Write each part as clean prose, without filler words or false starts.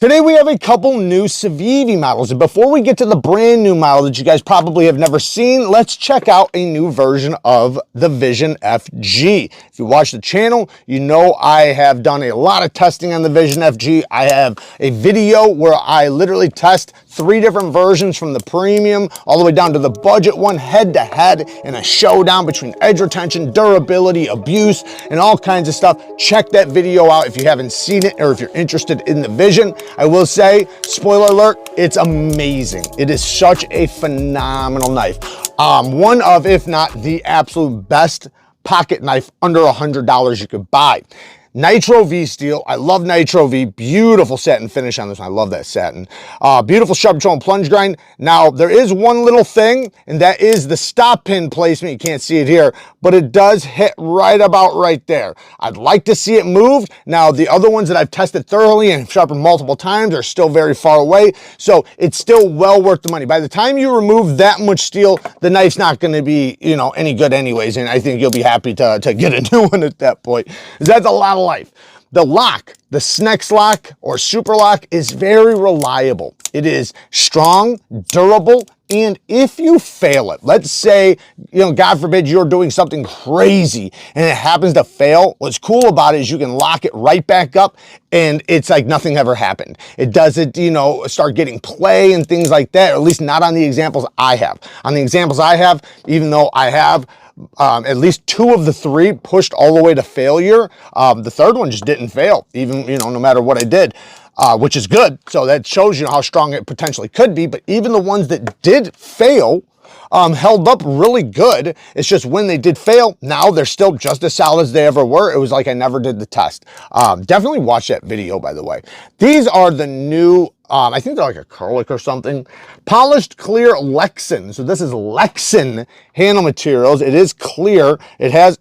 Today we have a couple new Civivi models, and before we get to the brand new model that you guys probably have never seen, let's check out a new version of the Vision FG. If you watch the channel, you know I have done a lot of testing on the Vision FG. I have a video where I literally test 3 different versions from the premium all the way down to the budget one, head to head in a showdown between edge retention, durability, abuse, and all kinds of stuff. Check that video out if you haven't seen it or if you're interested in the Vision. I will say, spoiler alert, it's amazing. It is such a phenomenal knife. One of, if not the absolute best pocket knife under $100 you could buy. Nitro V steel. I love Nitro V. Beautiful satin finish on this one. I love that satin. Beautiful sharp control and plunge grind. Now, there is one little thing, and that is the stop pin placement. You can't see it here, but it does hit right about right there. I'd like to see it moved. Now, the other ones that I've tested thoroughly and sharpened multiple times are still very far away, so it's still well worth the money. By the time you remove that much steel, the knife's not going to be, you know, any good anyways, and I think you'll be happy to get a new one at that point. That's a lot of life. The lock, the Snex lock or Super Lock, is very reliable. It is strong, durable, and if you fail it, let's say, you know, God forbid you're doing something crazy and it happens to fail, what's cool about it is you can lock it right back up and it's like nothing ever happened. It doesn't, you know, start getting play and things like that, or at least not on the examples I have. On the examples I have, even though I have at least 2 of the 3 pushed all the way to failure, the third one just didn't fail, even, you know, no matter what I did. Which is good. So that shows you how strong it potentially could be. But even the ones that did fail held up really good. It's just when they did fail, now they're still just as solid as they ever were. It was like I never did the test. Definitely watch that video, by the way. These are the new, I think they're like acrylic or something. Polished clear Lexan. So this is Lexan handle materials. It is clear. It has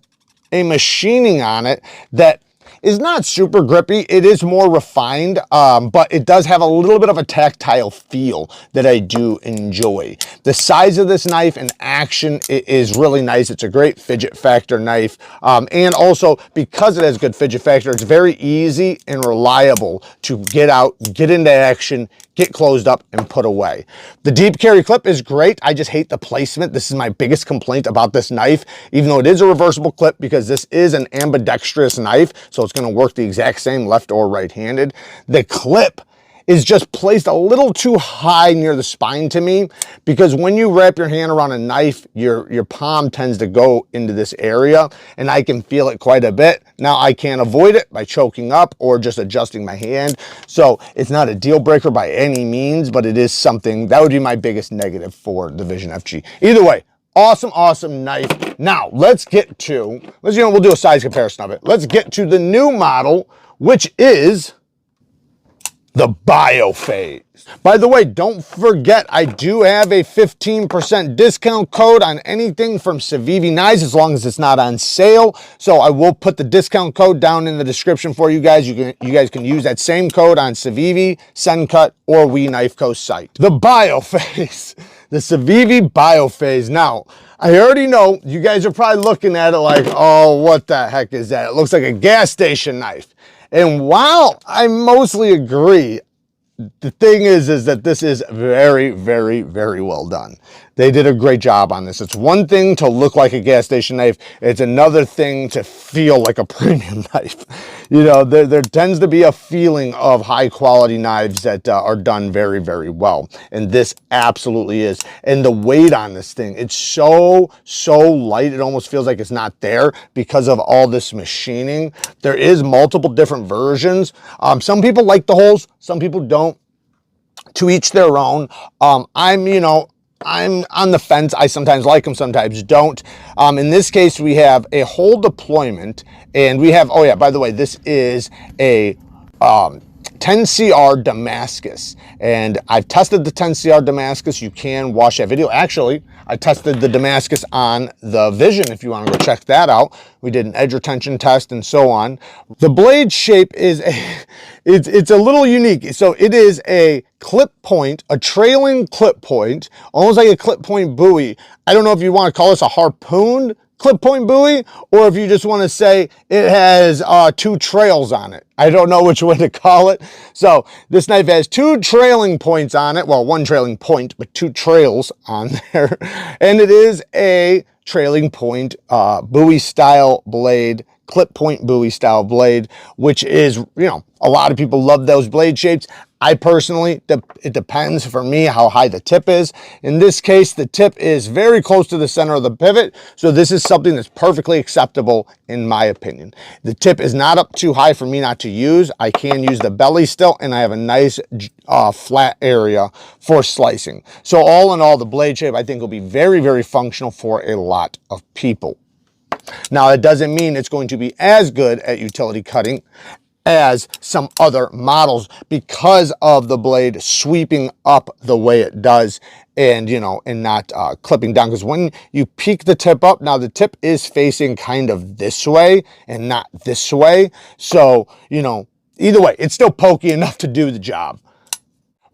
a machining on it that is not super grippy. It is more refined, but it does have a little bit of a tactile feel that I do enjoy. The size of this knife in action is really nice. It's a great fidget factor knife. And also, because it has good fidget factor, it's very easy and reliable to get out, get into action, get closed up, and put away. The deep carry clip is great. I just hate the placement. This is my biggest complaint about this knife, even though it is a reversible clip, because this is an ambidextrous knife, so it's going to work the exact same left or right-handed. The clip is just placed a little too high near the spine to me, because when you wrap your hand around a knife, your palm tends to go into this area, and I can feel it quite a bit. Now, I can't avoid it by choking up or just adjusting my hand, so it's not a deal breaker by any means, but it is something that would be my biggest negative for the Vision FG. Either way, awesome, awesome knife. Now, let's get to, we'll do a size comparison of it. Let's get to the new model, which is the Biophase. By the way, don't forget, I do have a 15% discount code on anything from Civivi Knives, as long as it's not on sale. So I will put the discount code down in the description for you guys. You guys can use that same code on Civivi, SendCut, or We Knife Co site. The Biophase, the Civivi Biophase. Now, I already know you guys are probably looking at it like, oh, what the heck is that? It looks like a gas station knife. And while I mostly agree, the thing is that this is very, very, very well done. They did a great job on this. It's one thing to look like a gas station knife. It's another thing to feel like a premium knife. You know, there tends to be a feeling of high quality knives that are done very, very well. And this absolutely is. And the weight on this thing, it's so light. It almost feels like it's not there because of all this machining. There is multiple different versions. Some people like the holes. Some people don't. To each their own. I'm on the fence. I sometimes like them, sometimes don't. In this case, we have a hole deployment, and we have, oh yeah, by the way, this is a 10CR Damascus, and I've tested the 10CR Damascus. You can watch that video. Actually, I tested the Damascus on the Vision if you want to go check that out. We did an edge retention test and so on. The blade shape is it's a little unique. So it is a clip point, a trailing clip point, almost like a clip point buoy. I don't know if you want to call this a harpoon clip point buoy, or if you just want to say it has 2 trails on it. I don't know which way to call it. So this knife has 2 trailing points on it. Well, 1 trailing point, but 2 trails on there. And it is a trailing point buoy style blade, clip point buoy style blade, which is, you know, a lot of people love those blade shapes. I personally, it depends for me how high the tip is. In this case, the tip is very close to the center of the pivot. So this is something that's perfectly acceptable in my opinion. The tip is not up too high for me not to use. I can use the belly still, and I have a nice flat area for slicing. So all in all, the blade shape I think will be very, very functional for a lot of people. Now, it doesn't mean it's going to be as good at utility cutting as some other models because of the blade sweeping up the way it does, and, you know, and not clipping down. Because when you peek the tip up, now the tip is facing kind of this way and not this way. So, you know, either way, it's still pokey enough to do the job.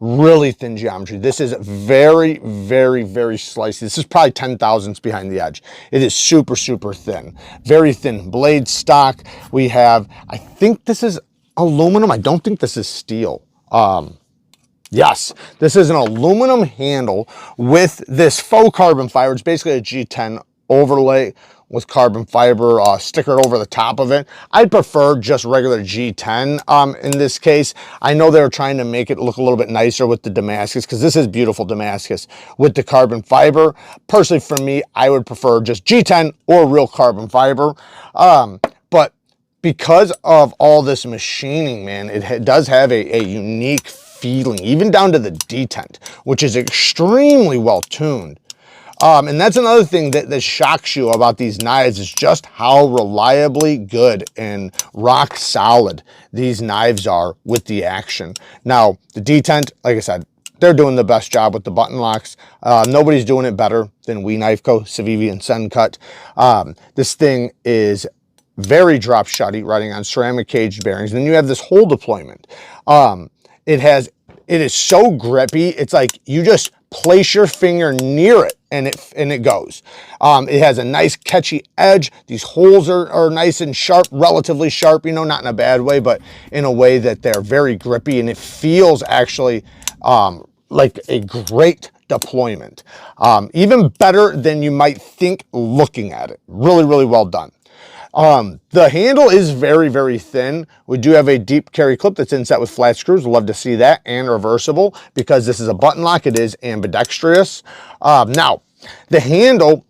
Really thin geometry. This is very, very, very slicey. This is probably 10 thousandths behind the edge. It is super, super thin. Very thin blade stock. We have, I think this is aluminum. I don't think this is steel. Yes, this is an aluminum handle with this faux carbon fiber. It's basically a G10 overlay with carbon fiber stickered over the top of it. I'd prefer just regular G10 in this case. I know they were trying to make it look a little bit nicer with the Damascus, because this is beautiful Damascus with the carbon fiber. Personally, for me, I would prefer just G10 or real carbon fiber. But because of all this machining, man, it does have a unique feeling, even down to the detent, which is extremely well tuned. And that's another thing that shocks you about these knives, is just how reliably good and rock solid these knives are with the action. Now, the detent, like I said, they're doing the best job with the button locks. Nobody's doing it better than We Knife Co., Civivi, and Sencut. This thing is very drop shotty, running on ceramic caged bearings. And then you have this hole deployment. It is so grippy. It's like you just place your finger near it and it goes. It has a nice catchy edge. These holes are nice and sharp, relatively sharp, you know, not in a bad way, but in a way that they're very grippy, and it feels actually like a great deployment. Even better than you might think looking at it. Really, really well done. The handle is very, very thin. We do have a deep carry clip that's inset with flat screws. Love to see that, and reversible, because this is a button lock. It is ambidextrous. Now, the handle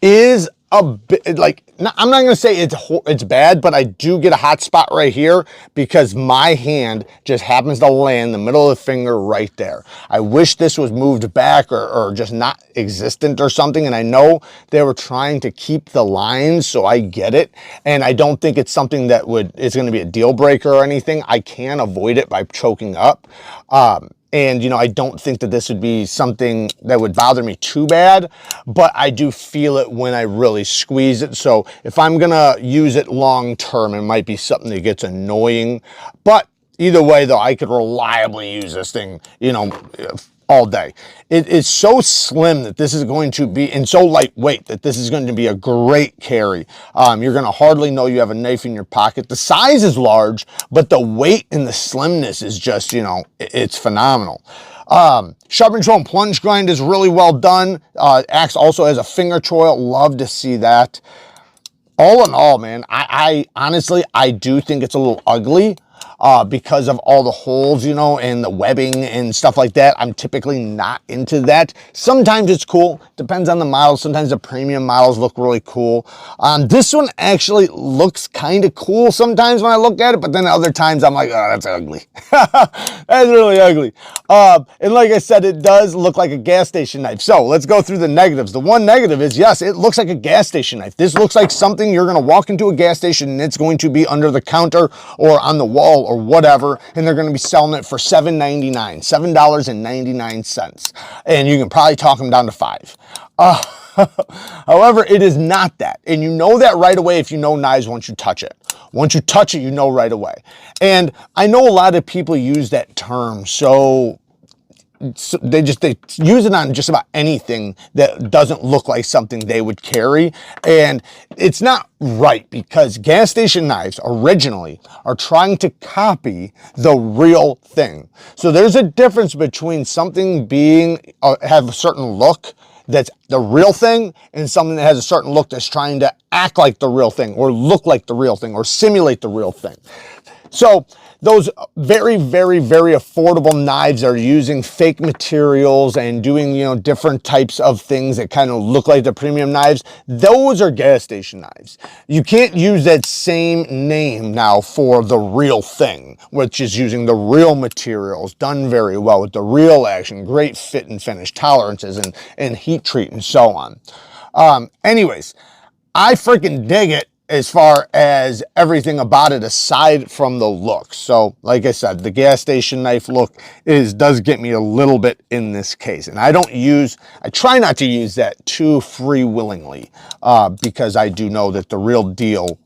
is a bit like, I'm not going to say it's bad, but I do get a hot spot right here because my hand just happens to land in the middle of the finger right there. I wish this was moved back or just not existent or something. And I know they were trying to keep the lines, so I get it. And I don't think it's something that is going to be a deal breaker or anything. I can avoid it by choking up. And, you know, I don't think that this would be something that would bother me too bad, but I do feel it when I really squeeze it. So if I'm going to use it long term, it might be something that gets annoying. But either way, though, I could reliably use this thing, you know, all day. It is so slim that this is going to be, and so lightweight that this is going to be a great carry. You're going to hardly know you have a knife in your pocket. The size is large, but the weight and the slimness is just, you know, it's phenomenal. Sharp control and plunge grind is really well done. Axe also has a finger choil. Love to see that. All in all, man, I honestly, I do think it's a little ugly. Because of all the holes, you know, and the webbing and stuff like that. I'm typically not into that. Sometimes it's cool. Depends on the model. Sometimes the premium models look really cool. This one actually looks kind of cool sometimes when I look at it, but then other times I'm like, oh, that's ugly. That's really ugly. And like I said, it does look like a gas station knife. So let's go through the negatives. The one negative is, yes, it looks like a gas station knife. This looks like something you're going to walk into a gas station and it's going to be under the counter or on the wall or whatever, and they're going to be selling it for $7.99, $7.99, and you can probably talk them down to $5. However, it is not that, and you know that right away if you know knives once you touch it. Once you touch it, you know right away. And I know a lot of people use that term so they use it on just about anything that doesn't look like something they would carry. And it's not right, because gas station knives originally are trying to copy the real thing. So there's a difference between something being have a certain look that's the real thing, and something that has a certain look that's trying to act like the real thing, or look like the real thing, or simulate the real thing. So those very, very, very affordable knives are using fake materials and doing, you know, different types of things that kind of look like the premium knives. Those are gas station knives. You can't use that same name now for the real thing, which is using the real materials, done very well with the real action, great fit and finish, tolerances and heat treat and so on. Anyways, I freaking dig it as far as everything about it aside from the look. So like I said, the gas station knife look does get me a little bit in this case. And I try not to use that too free-willingly, because I do know that the real deal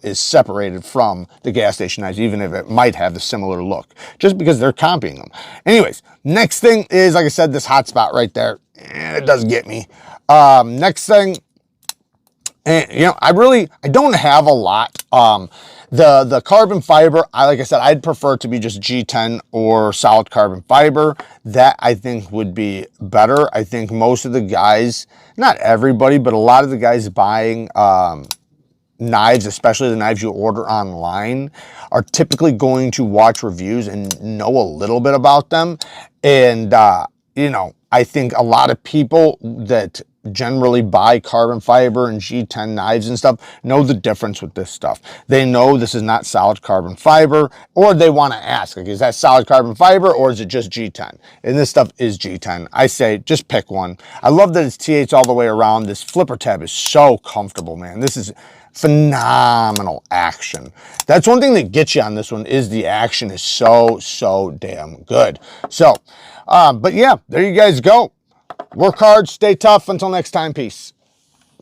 is separated from the gas station knives, even if it might have the similar look, just because they're copying them. Anyways, next thing is, like I said, this hot spot right there. It does get me. Next thing, and, you know, I don't have a lot. The carbon fiber, like I said, I'd prefer it to be just G10 or solid carbon fiber. That I think would be better. I think most of the guys, not everybody, but a lot of the guys buying knives, especially the knives you order online, are typically going to watch reviews and know a little bit about them. And, you know, I think a lot of people that generally buy carbon fiber and G10 knives and stuff know the difference with this stuff. They know this is not solid carbon fiber, or they want to ask, like, is that solid carbon fiber or is it just G10? And this stuff is G10. I say just pick one. I love that it's T8 all the way around. This flipper tab is so comfortable, man. This is phenomenal action. That's one thing that gets you on this one, is the action is so damn good. So but yeah, there you guys go. Work hard, stay tough. Until next time, peace.